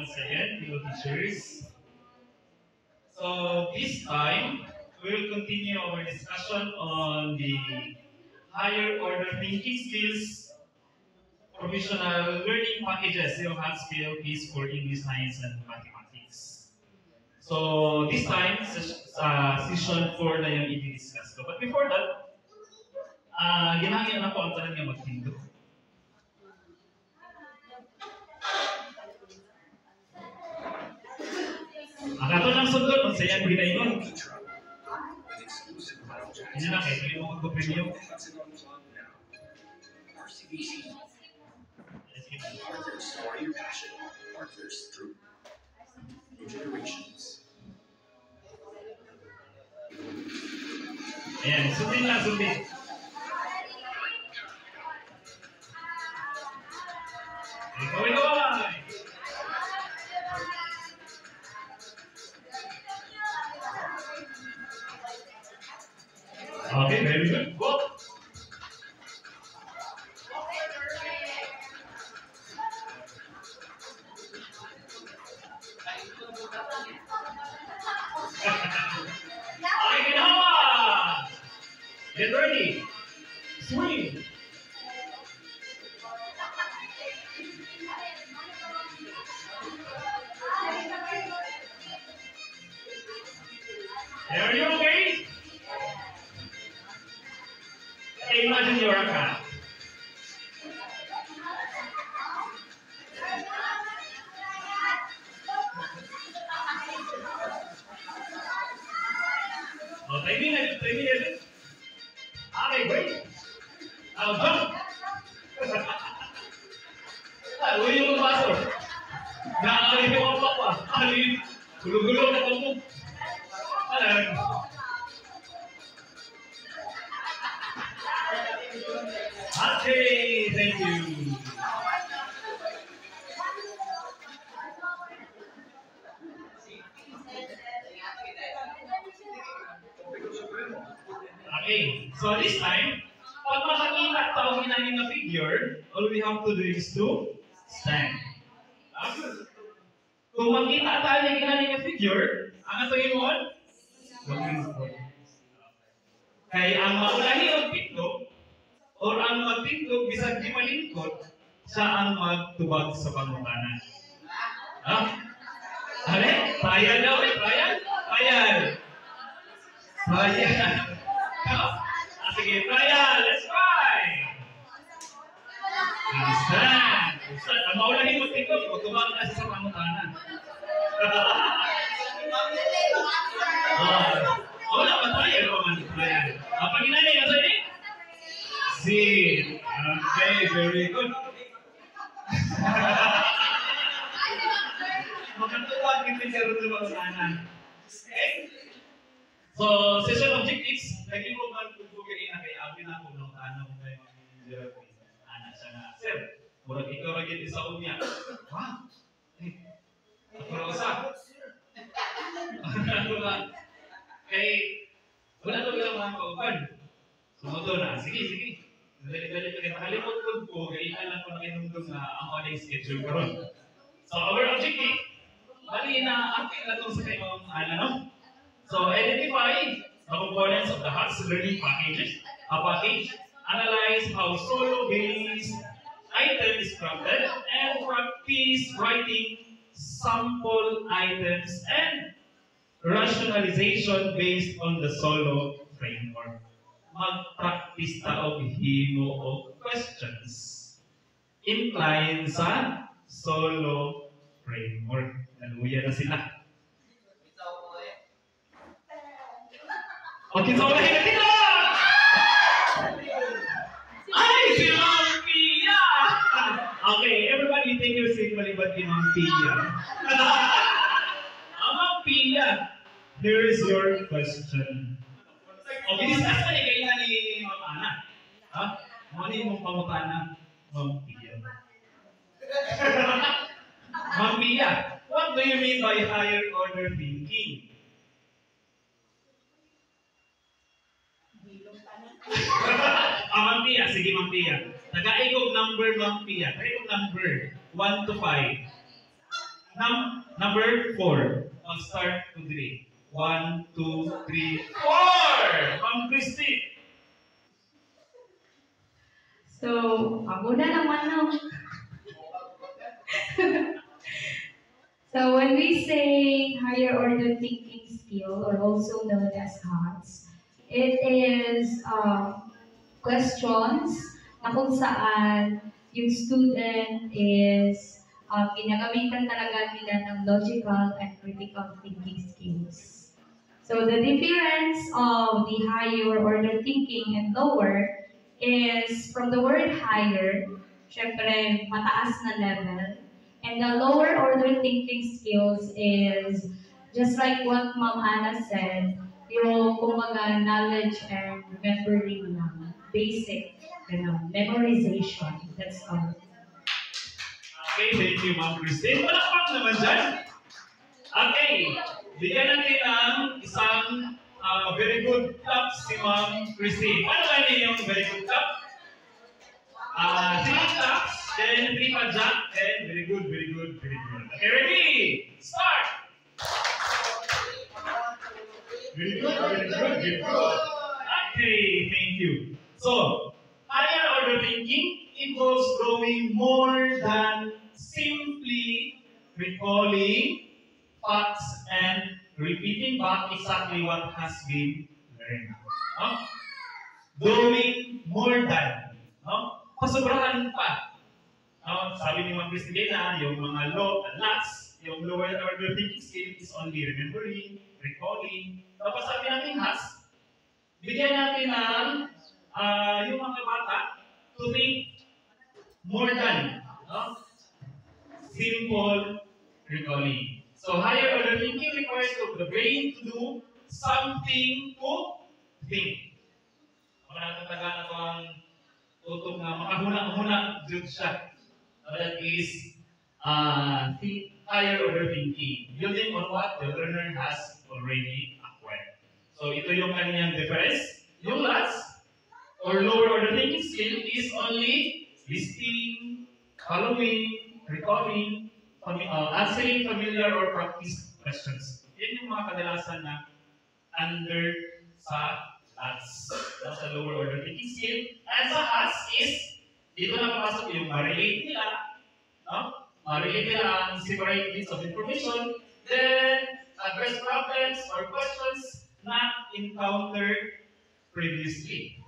once again, fellow teachers. So this time, we will continue our discussion on the higher order thinking skills, professional learning packages, yung hard skill piece for English, science, and mathematics. So this time, session 4 na yung i-discuss ko. But before that, ginangin na po ang tanan nga magtindog. Akato lang sundot, magsayang ginayon. Hindi na kayo, hindi mo magpo-premium. Explore your passion, partners through new generations. Ayan, sundin lang, sundin. Ikaw. Okay, very good. Go. Okay, ginawa. Get ready. Swing. Are you okay? Imagine you're a cat. Oh, timing it. Okay, great. Now jump. Uy, yung pasok. Nakakalit yung mga papa. Gulo-gulo na pamo. Okay, thank you. Okay, so this time, pag makakita tawagin namin na figure, all we have to do is to stand. Kung makita tayo na ginamit na figure, ang atawin mo, mag-lingkod. Kaya ang maulahi ang pindog, or ang magpindog, bisag di malingkod, siya ang magtubag sa pangutanan. Ha? Ano? Trial daw eh, trial? Trial. Sige, trial, let's try! Stand! Ang maulahin magpindog, magtubag na siya sa pangutanan. Wala pa trial pa man, trial. Pag inanay ka sa'yo eh? Sit. Okay, very good. Makatuwag yung picture sa mga sana. Okay? So, session objectives, naging mo man kung bukirin na kay Abin ako ng tanong kayo ng Jeremy. Anak siya na, Sir, murag ikaw rin sa unya. Wow! Ako na usa. Ano ba? Kay, wala to bilang mga kaupan. Sumuto na, sige. Dali-dali pa kita kalimot ko, kailan lang ko nakinundong na ang auding schedule ko ron. So, our objective, bali na ating na itong sa kayong ano. So, identify the components of the HATS learning package, analyze how solo-based item is crafted, and practice writing sample items and rationalization based on the solo framework. Mag-practice ta og himo og questions incline sa solo framework. Naluya na sila. Okay, so unahin natin na! Ay, si Ma'am Pia! Okay, everybody take your seat maliban kay Ma'am Pia. Ma'am Pia, here is your question. Okay, discuss pa ni kayo ni Ma'am Ana. Ha? Ano yung pangutana? Ma'am Pia. Ma'am Pia, what do you mean by higher order thinking? Ma'am Pia, sige Ma'am Pia. Taga-ikog number Ma'am Pia. Taga-ikog number 1 to 5. Number 4. Mag-start to 3. 1, 2, 3, 4! Ma'am Christy! So, ako na naman no. So when we say higher order thinking skill, or also known as HOTS, it is questions na kung saan yung student is ginagamitan talaga nila ng logical and critical thinking skills. So the difference of the higher order thinking and lower is from the word higher, syempre mataas na level, and the lower order thinking skills is just like what Ma'am Ana said, yung kumbaga knowledge and remembering lang. Basic, memorization. That's all. Okay, thank you, Ma'am Christine. Palakpak naman dyan. Okay, bigyan natin ng isang very good clap si Ma'am Christine. Ano ba niya yung very good clap? 3 claps, then 3 pajak, then very good, very good, very good. Okay, ready? Start! Very good, very good, very good. Okay, thank you. So, higher order thinking involves going more than simply recalling facts and repeating back exactly what has been learned. Going more than. Pasobrahan pa. Sabi ni Ma'am Cristina, yung mga lots, yung lower order thinking skill is only remembering, recalling. Tapos sabi natin has, bigyan natin ng yung mga bata to think more than simple recalling. So higher order thinking requires the brain to do something to think. Ako na tagaan ako ang tutong na makahuna-huna dun siya. That is higher order thinking. Building on what the learner has already acquired. So ito yung kanyang difference. Yung last, or lower order thinking skill is only listening, following, recalling, answering familiar or practiced questions. Yan yung mga kadalasan na under sa last, sa lower order thinking skill. And sa HAS is, dito na papasok yung ma-relate nila, ma-relate nila ang separate bits of information, then address problems or questions not encountered previously.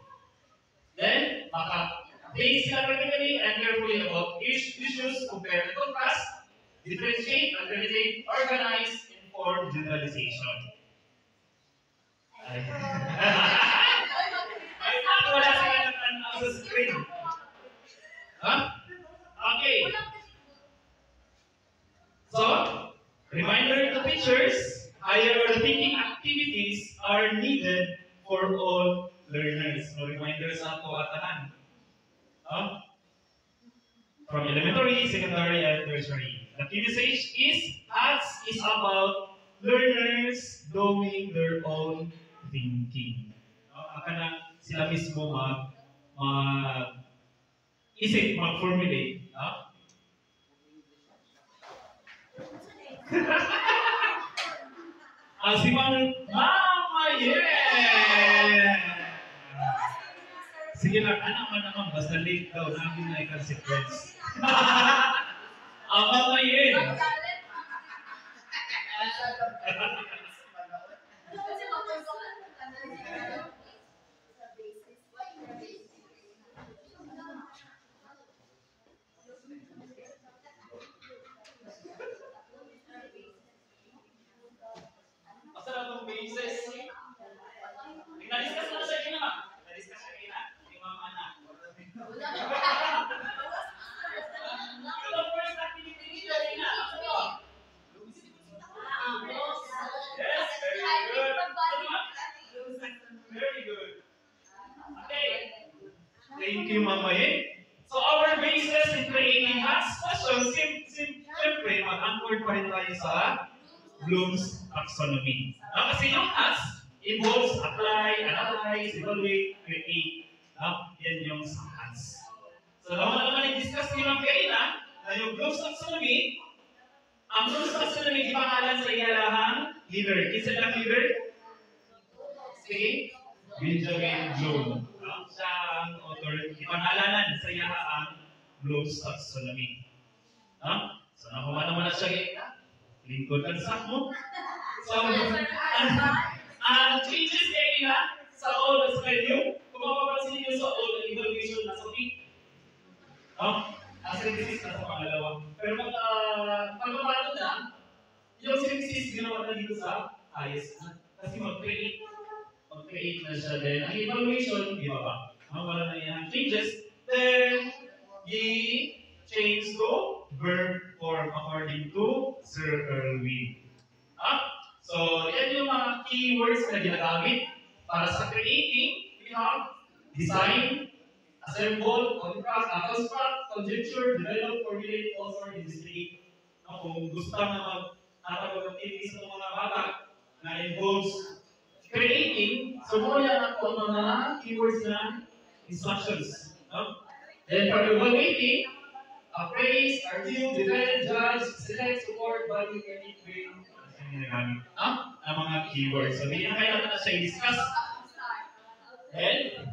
Then, maka-think sila critically and carefully about issues, compare and contrast, differentiate, aggregate, organize, inform, generalization. Ay, wala sila nagtanaw sa screen. Okay. So, reminder to teachers, higher order thinking activities are needed for all learners. No reminder sa ato atanan. From elementary, secondary, and tertiary. The key message is about learners doing their own thinking. Akana sila mismo isip, mag-formulate. Si Mama, yeah! Sige lang, anak man naman, basta late daw, namin na i-consequence. Mama, yeah! Basta na itong basis. Na-discuss na siya kina. Na-discuss siya kina. Yung mga anak. Yung first activity nila kina. Yes, very good. Very good. Okay. Thank you, Mama Ye. So our basis in creating math questions, siyempre, mag-anchor pa rin tayo sa Bloom's taxonomy. Kasi yung math involves apply, analyze, evaluate, create. Yan yung sa math. So naman i-discuss nyo lang kayo na yung Bloom's taxonomy, Ang mga sa may gipangalan sa iyalahang leader. Isa lang leader? Si Benjamin Bloom. Siya ang author. Ipangalanan sa iyahang Bloom's Taxonomy. So, nakuha naman na siya lingkod ang sak mo. So, ang changes kayo na sa all as kayo, kung mapapansin niyo sa all, ang evaluation na sa week. Ang synthesis na sa pangalawa. Pero pagpapato na, yung synthesis ginawa na dito sa IS na. Kasi mag-create na siya din. Ang evaluation, di ba ba? Wala na yung changes. Then, change to verb form according to Sir Erwin. So, yan yung mga keywords na ginagamit para sa creating. We have design, assemble, construct, conjecture, develop, formulate, author, investigate. Kung gusto na mag-activity sa mga bata na involves creating, so mo yan ako ang mga keywords na instructions. Then for evaluating, appraise, argue, defend, judge, select, support, value, edit, grade, ang mga keywords. So, hindi na kayo natin na siya i-discuss. Ayan.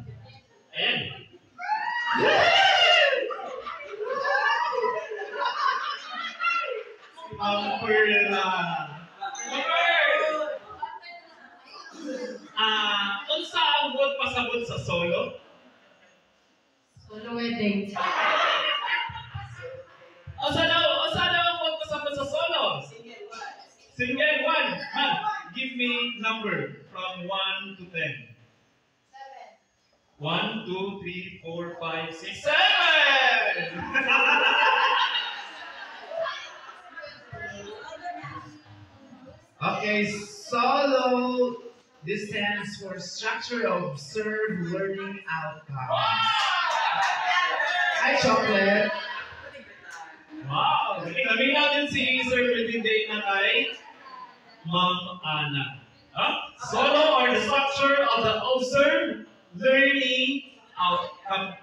Unsa ang buot pasabot sa solo? Solo wedding. Unsa daw ang buot pasabot sa solo? Single 1. Ma'am, give me number from 1 to 10. 1, 2, 3, 4, 5, 6, 7! Okay, solo. This stands for structure of observed learning outcomes. Hi, chocolate. Wow! Kami natin si Sir Melvin Day na kay Ma'am Ana. Solo or the structure of the observed learning outcome.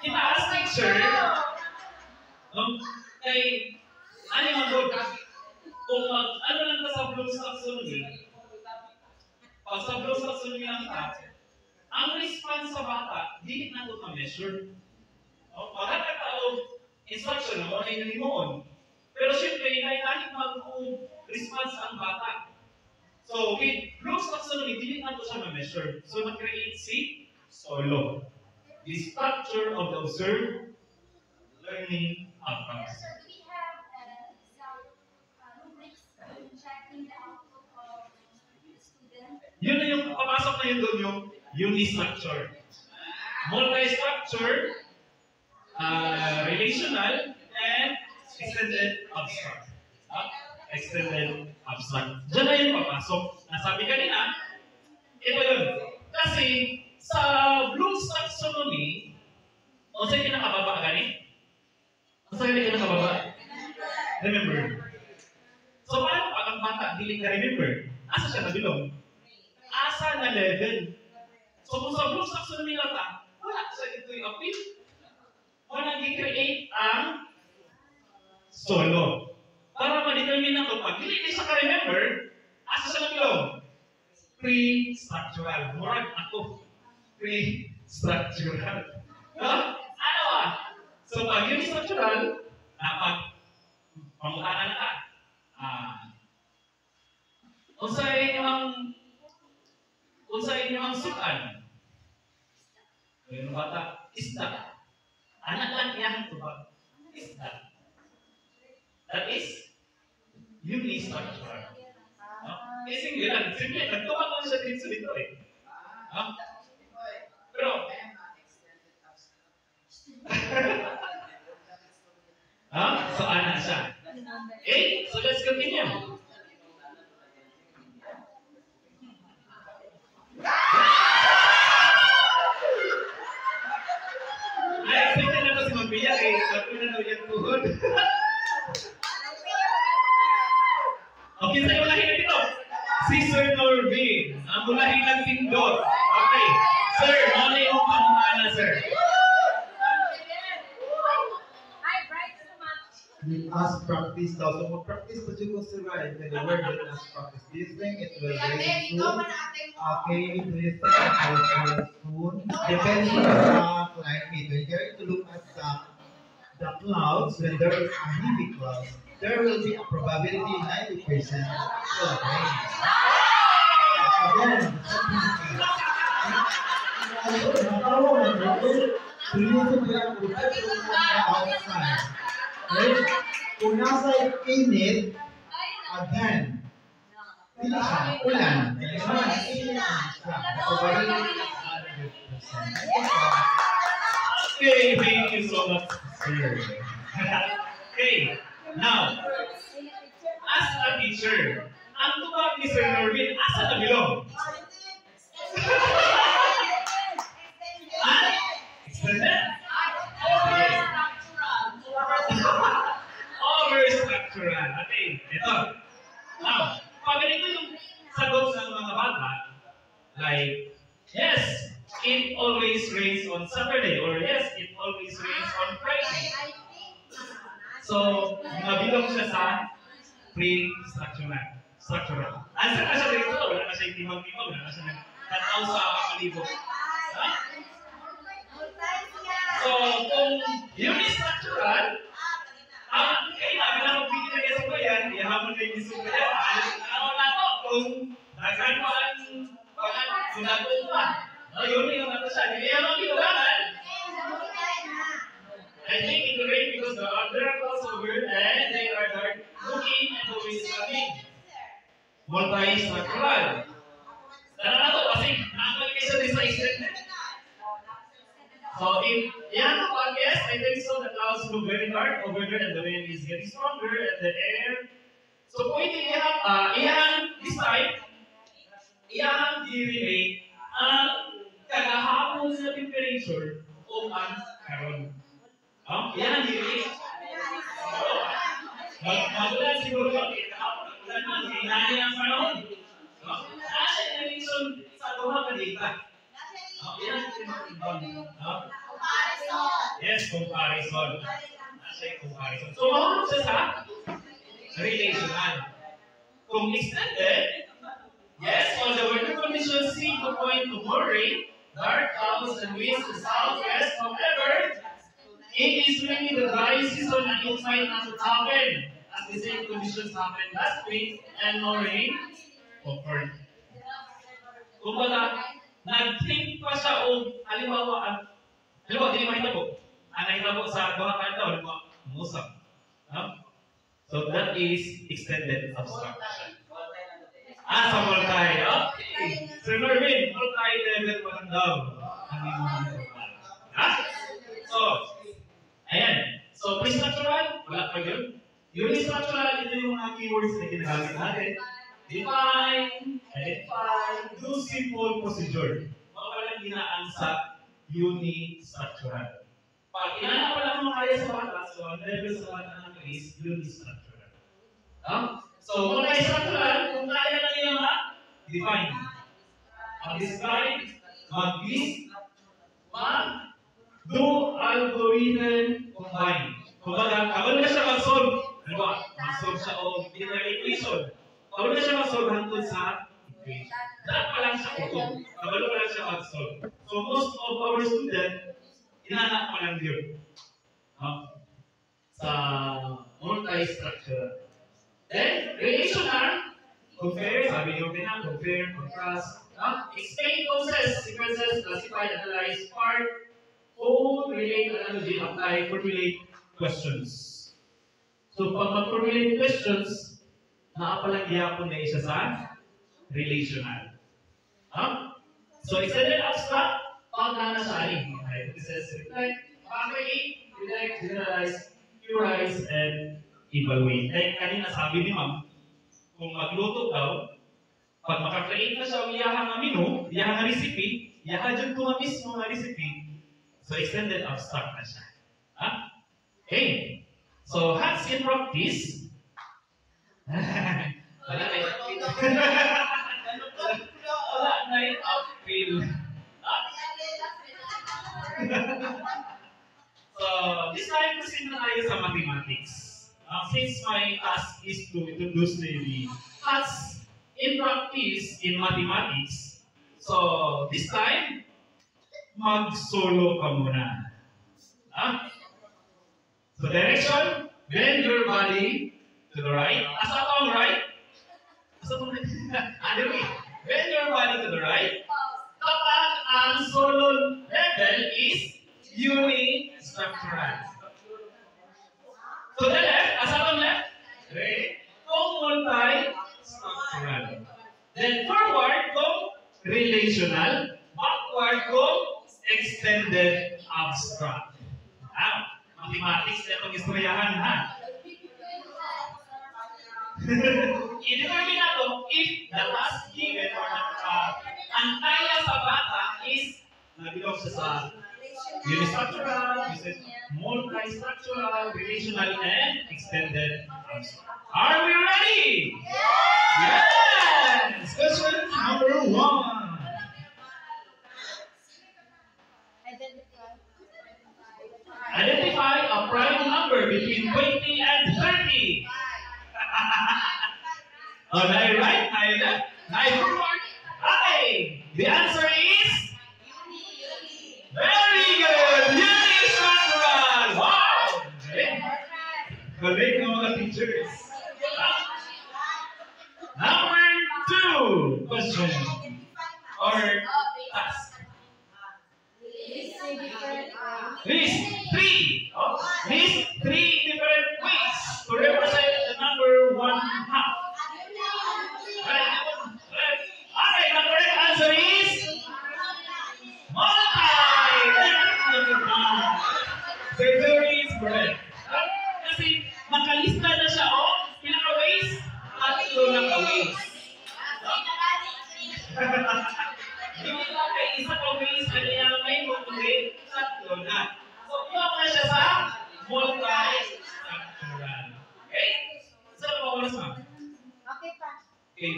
Kita as teacher, kay ano yung mag kung ano lang ka sa Bloom's Taxonomy, pag sa Bloom's Taxonomy lang ka, ang response sa bata, di na ito ka-measure. Magkakataon, instruction na ano yung himoon. Pero syempre, kahit mag-response ang bata. So, with Bloom's Taxonomy, di na ito siya ma-measure. So, nag-create si solo. The structure of the observed learning outcomes. Sir, do we have some rubrics checking the output of the student? Yun na yung papasok na yun doon yung unistructure. Multi-structure, relational, and extended abstract. Extended abstract. Diyan na yung papasok. Nasabi kanina, ito yun. Kasi sa Bloom's Taxonomy, o sa'yo kinakababa gani? O sa'yo kinakababa? Remember. So paano pag ang bata dili ka remember? Asa siya nabilong? Asa na level? So kung sa Bloom's Taxonomy lang ta, wala siya dito yung appeal. Wala nag-create ang solo. Para ma-determine na ito, pag dili siya ka-remember, asa siya nabilong? Pre-structural. Murag ako. Pre-structural. Ano So pag unistructural, dapat pangutanan na ka. Unsay ang sukan? Yung bata, isda. Anak lang yan ito ba? Isda. That is unistructural. Simple lang. Simple. Nagtuwa ko siya dito eh. Pero, so anak siya. Okay, so let's continue. Na-expected na ito si Mabia eh. Tapos na daw yung tuhod. Okay, sa'yo ulahin na dito. Si Sir Norvin. Ang ulahin ng tindot. Okay. Sir, ano yung pangungana, sir? Hi, bright practice daw. So mag-practice pa dyan ko sila and then the word that must practice. Do you think it will rain soon? Okay, do you think it will rain soon? Depending sa climate. When you're going to look at the clouds, when there is a heavy cloud, there will be a probability 90% it will rain. Again, outside. Right? Kung nasa init, again, hindi siya, ulan. Init siya. Probability is 100%. Okay, thank you so much, sir. Okay, now, as a teacher, ang tubag ni Sir Norvin, asa na bilong? Extended? Over-structural. Okay, ito. Now, pag ganito yung sagot ng mga bata, like, yes, it always rains on Saturday, or yes, it always rains on Friday. So, mabilong siya sa pre-structural. Asa na siya dito? Wala na siya timang-timang, wala na siya nagtanaw sa kalibot. Ha? So, kung unistructural, kailangan na magbigay sa bayan, ihamon na yung isang bayan. Ano na to? Kung nagano ang sunatong pa. Yun yung nato siya. Hindi naman kinulangan. I think it will rain because there are clouds over and they are dark looking and the wind is coming. Multi-structural. Tara na to kasi nakapagay sa extended. So if yan ang pag-guess, I think so the clouds look very dark over there and the wind is getting stronger and the air. So pwede iyan this time, iyan di-relate ang kagahapon sa temperature o ang karon. Iyan di-relate. Magulan siguro kahapon ulan man, hinahali ang panahon. Nasa relation sa duha ka data. Iyan di-relate. Yes, comparison. Nasa yung comparison. So, mahulog siya sa relational. Kung extended, yes, on the weather conditions seem to point to more rain, dark clouds, and winds to southwest. However, it is really the dry season and it might not happen as the same conditions happened last week and no rain occurred. Kumbaga, nag-think pa siya o halimbawa, di mahitabo. Ang nahitabo sa mga kanta, halimbawa, musang. So that is extended abstraction. Sa multi. Okay. Sir Norvin, multi-level pa lang daw. So, ayan. So, pre-structural, wala pa yun. Unistructural, ito yung mga keywords na ginagamit natin. Define, identify, do simple procedure. Mga walang ginaan sa unistructural. Pag inaanak pa lang mga kaya sa bata, so ang level sa bata naman is unistructural. So, multi-structural, kung kaya na niya define. Mag-describe, mag-list, do algorithm combine. Kumbaga, kabalo na siya mag-solve. Ano ba? Mag-solve siya o linear equation. Kabalo na siya mag-solve hangtod sa equation. Dapat pa lang siya kuto. Kabalo pa lang siya mag-solve. So most of our students, inanak pa lang yun. Sa multi-structural. Then, relational, compare, sabi niyo na, compare, contrast. Explain process, sequences, classify, analyze, part, code, relate, analogy, apply, formulate questions. So, pag mag-formulate questions, nakapalang gihapon na isa sa relational. So, extended abstract, pag nanasali. Hypothesis, reflect, evaluate, relate, generalize, theorize, and evaluate. Like kanina sabi ni ma'am, kung magluto daw, pag makakreate na siya, iyahang na menu, iyahang na recipe, iyahang dyan ko mismo na recipe, so extended abstract na siya. Okay. So, hacks in practice. Wala na yung upfill. So, this time kasi na tayo sa mathematics. since my task is to introduce the as in practice in mathematics, so this time, mag-solo ka muna. So direction, bend your body to the right. Asa tong right? Asa tong right? Anyway, bend your body to the right. Kapag ang solo level is unistructural. To the left, asa tong left? Ready? Kung multi-structural. Then forward, kung relational. Backward, kung extended abstract. Now, mathematics na itong istoryahan, ha? I-determine na ito if the task given or ang kaya sa bata is nag-belong sa unistructural, multi-structural, relational, and extended abstract. Are we ready? Yes! Question number 1. Identify a prime number between 20 and 30. Oh, now you're right, now you're left, now you're forward. Okay, the answer is very good. Unistructural. Wow. Correct ng mga teachers. Number 2 question or task. List 3. Oh, list 3 different ways to represent the number 1/2. Right. Okay, the correct answer is multi. Surgery is correct. Kasi nakalista na siya ilang ways? 3 na ways. Hindi lang kay isa pa ways kanya may multi, 3 na. So, iwan na siya sa multi-structural. Okay? Saan pa oras, ma'am? Okay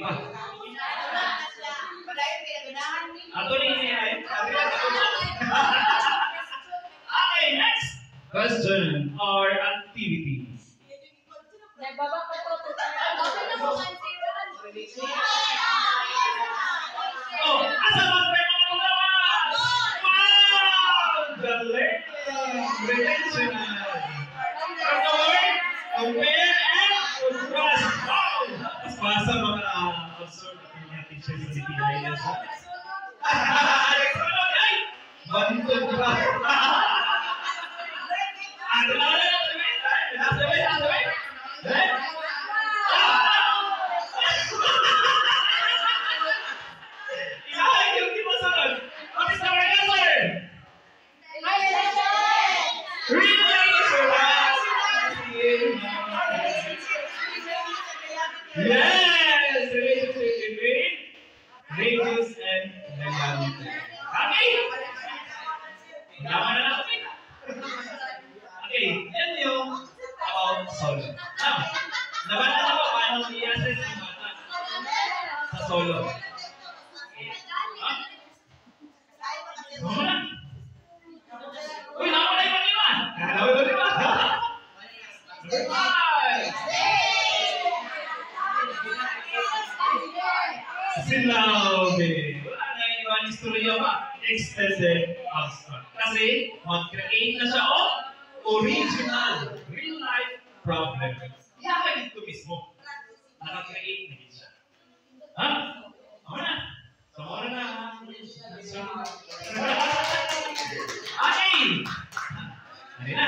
pa. Ato ni Inay. Okay, next question or activity. Oh, asa mag-pay mga paglawas? Wow! Galing! Retention! From the word, compare and contrast. Wow! Mas basa mga absorb at mga teachers sa CPI na siya. Alex, ano? Ay! Bantog ba? Ano na wala na? Last away? Eh? Ilahay yung di masagot. What is the right answer? Relation. Yes! Relationship between radius and diameter. Okay? Tama na natin. Okay, yan yung about solo. Now, nabala na ba paano i-assess ang bata sa solo? Uy, nakapala yung pag-iwan! Nakapala yung pag-iwan! Number 5! Sinabi! Wala na iwan istorya ba? Extended abstract. Kasi, mag-create na siya original, real-life problem. Kaya dito mismo. Naka-create na siya. Ha? Ako na. So, ako na. Okay! Ano na?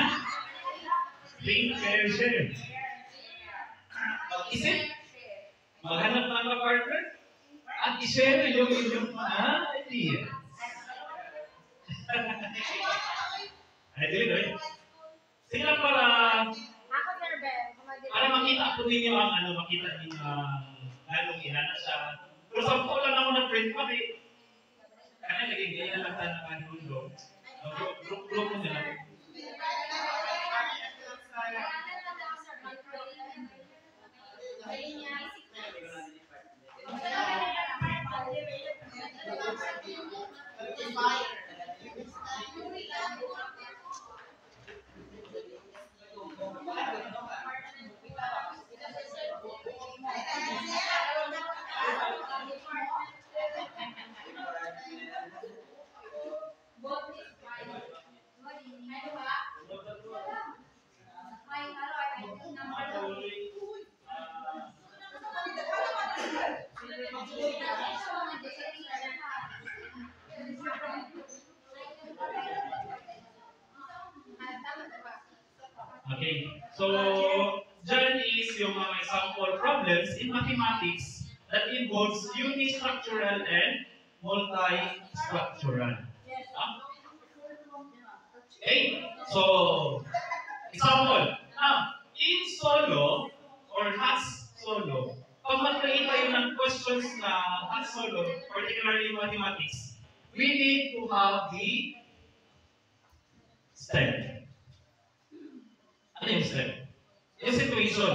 Think, share, share. Mag-isip. Maghanap ng mga partner. At i-share yung inyong mga idea. Ano ito yun? Sige lang para makita po ninyo ang makita ninyo anong inana siya. Pero sa po lang ako na-print pa kaya naging ganyan lang tayo ng mundo. Group mo nila. Okay. So, dyan is yung mga example problems in mathematics that involves unistructural and multi-structural. Okay. So, example. Now, in solo or has solo, pag mag-create tayo ng questions na has solo, particularly in mathematics, we need to have the step. Ano yung step? Yung situation.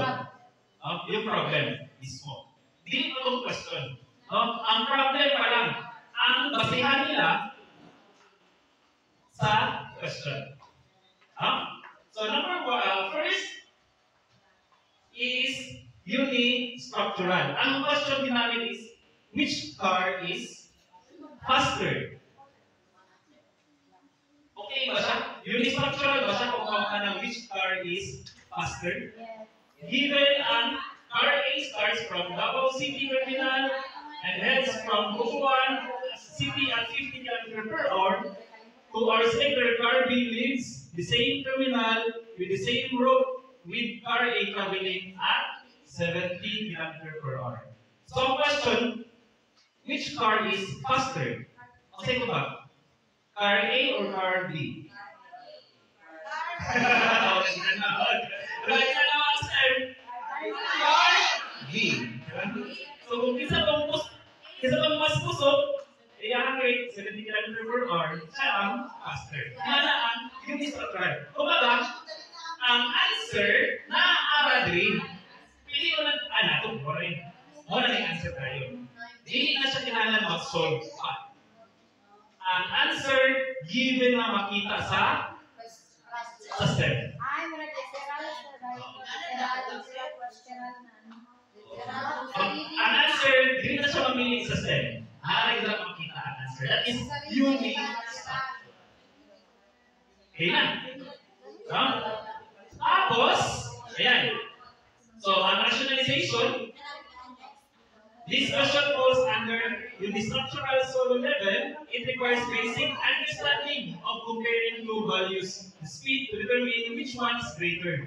Yung problem mismo. Di ito itong question. Ang problem pa lang, ang basihan nila sa question. So number one, first is unistructural. Ang question namin is, which car is faster? Okay ba siya? Unistructural ba siya kung ka ng which car is faster? Given ang car A starts from Davao City Terminal and heads from Butuan City at 50 km/h, 2 hours later, car B leaves the same terminal with the same route with car A traveling at 70 km/h. So ang question, which car is faster? Ang sayo ba? Car A or car B? Right na naman, sir. Car B. So kung kisa pang mas pusok, iyahan rate 70 km/h, siya ang faster. Yan ang unistructural. Kumbaga, ang answer na aradri, pili mo na, nato, wala na yung answer tayo. Hindi na siya kailangan mag-solve pa. Ang answer given na makita sa step. Ang answer, hindi na siya mamili sa step. Hindi na makita ang answer. That is unique stuff. Okay na. Tapos, ayan. So, ang rationalization, this question falls under unistructural solo level. It requires basic understanding of comparing two values, the speed to determine which one is greater.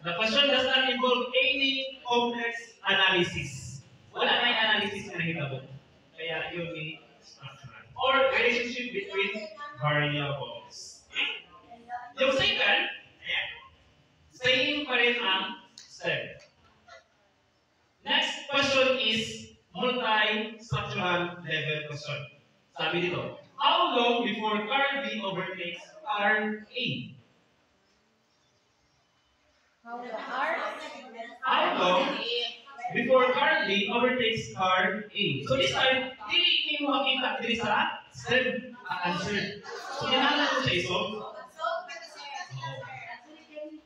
The question does not involve any complex analysis. Wala na yung analysis na nahitabo. Kaya unistructural. Or relationship between variables. Okay? Yung second, ayan. Same pa rin ang step. Next question is multi-structural level question. Sabi dito, how long before car B overtakes car A? How long before car B overtakes car A? So this time, hindi mo makita dito sa step answer. So kailangan ko siya isolve.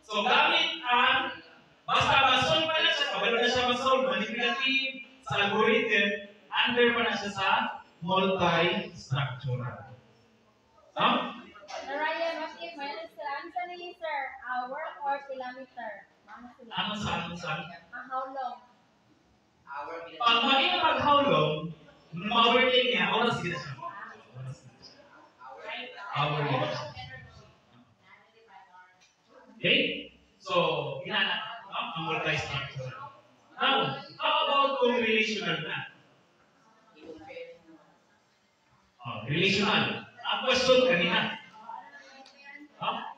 So gamit ang basta ma-solve pa na siya, pabalo na siya ma-solve, manipulative sa algorithm, under pa na siya sa multi-structural. Ryan, what if minus the answer ni sir? Hour or kilometer? Ano sa? How long? Pag makita pag how long, nung ma-overtake niya, oras din siya. Hour din siya. Okay? So, hinanap ang multi-structural. Now, how about kung relational na? Relational. Ang question kanina.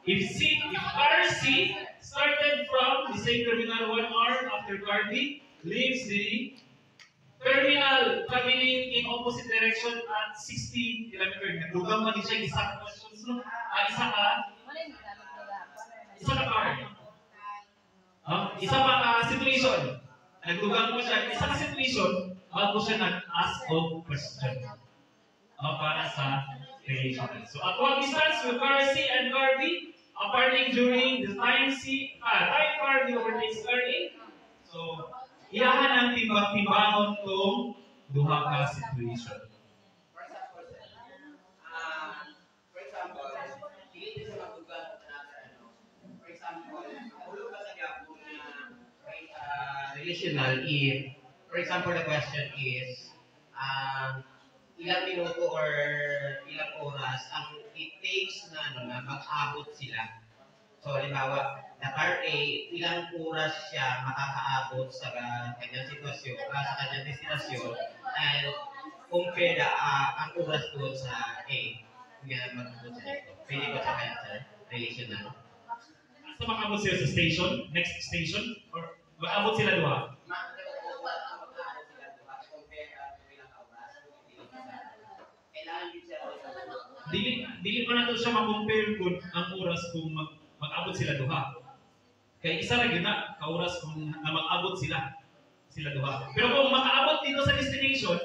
If car C started from the same terminal 1 hour after car D leaves the terminal traveling in opposite direction at 60 km/h. Dugang man siya isa ka questions, no? Isa ka car. Isa pa ka situation. Nagdugang po siya, isa ka situation, bago siya nag-ask of question. Para sa relationship. So, at what distance will car C and car B aparting during the time car D overtakes car A? So, iyahan ang timbang-timbangon itong duha ka situation. For example, hindi sa magdugan for example, nahulog ka sa gapon na relational if, for example, the question is, ilang minuto or ilang oras ang it takes na mag-abot sila. So, halimbawa, the car A, ilang oras siya makakaabot sa kanyang sitwasyon, sa kanyang destinasyon, and compare ang oras doon sa A. Hindi na mag-abot sa dito. Pwede ko sa kaya sa relational. So makabot sila sa station, next station, or makabot sila duha? Dili pa nato siya ma-compare kung ang oras kung mag-abot sila duha. Kaya isa ra gyud na ka oras kung na mag-abot sila duha. Pero kung makaabot dito sa destination,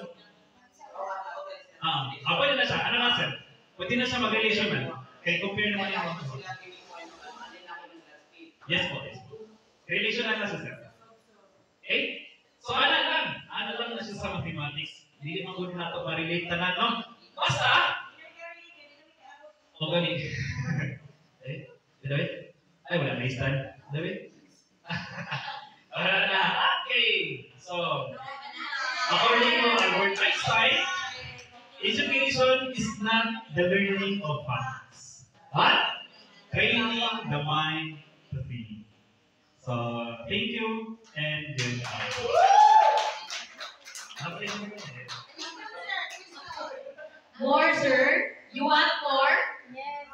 pwede na siya. Ano na sir? Pwede na siya mag-relational. Kaya compare naman yung mga. Yes po, yes po. Relational na siya sir. Okay? So ano lang na siya sa mathematics. Hindi man gud nato ma-relate tanan, no? Basta gani. David? Ay, wala na stand. David? Wala na. Okay. So, according to Albert Einstein, education is not the learning of facts, but training the mind to think. So, thank you and goodbye. More, sir? You want more? Yes.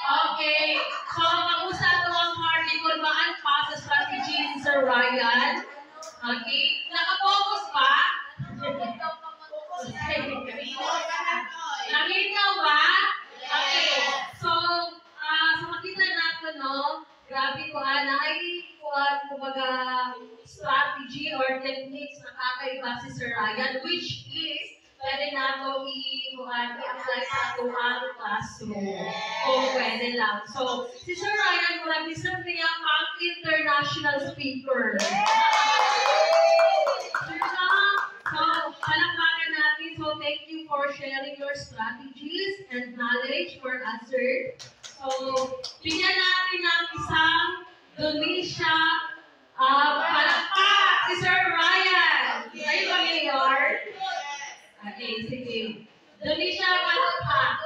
Okay. So, kamusta ito ang Harvey kung maan pa sa strategy ni Sir Ryan? Okay. Nakafocus pa? Nakitaw ba? Okay. So, sa makita natin, no, grabe ko, na ay kumbaga, strategy or techniques na kakaiba si Sir Ryan, which is, pwede nato i-apply sa tuwang classroom. Kung pwede lang. So, si Sir Ryan, murag isang niya pang international speaker. So, palakpakan natin. So, thank you for sharing your strategies and knowledge for us, sir. So, bigyan natin ng isang Donisha palakpak si Sir Ryan. Are you familiar? Okay, sige. Donisha palakpak.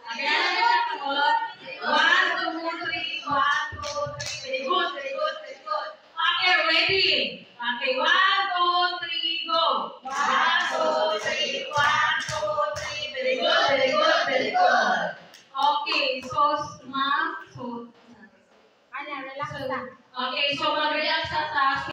Okay, ano na siya kagot? 1, 2, 3, 1, 2, 3. Very good, very good, very good. Okay, ready? Okay, 1, 2, 3, go. 1, 2, 3, 1, 2, 3. Very good, very good, very good. Okay, so, ma'am, so, Relax lang. okay, so mag-relax sa task.